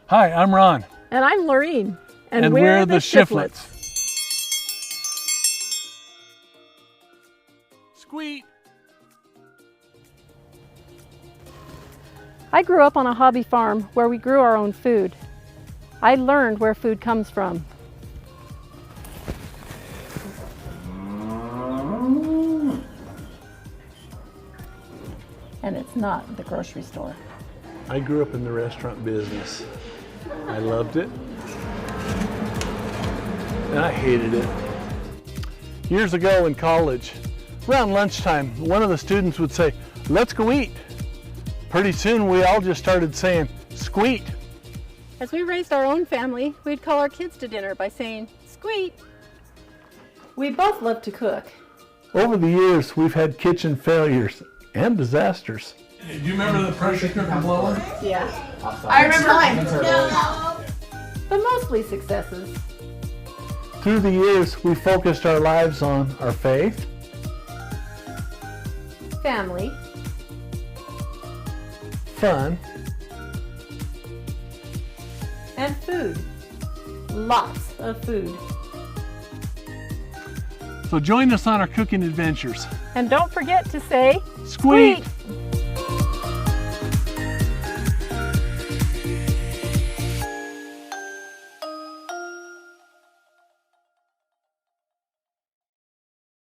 Hi, I'm Ron. And I'm Laureen. And we're the Shiflets. squEAT. I grew up on a hobby farm where we grew our own food. I learned where food comes from. And it's not the grocery store. I grew up in the restaurant business. I loved it. And I hated it. Years ago in college, around lunchtime, one of the students would say, "Let's go eat." Pretty soon we all just started saying, squEAT. As we raised our own family, we'd call our kids to dinner by saying, squEAT. We both love to cook. Over the years, we've had kitchen failures and disasters. Do you remember the pressure cooker blower? Yeah. I remember mine. But mostly successes. Through the years, we focused our lives on our faith, Family. fun, And food. Lots of food. so join us on our cooking adventures. And don't forget to say, squEAT!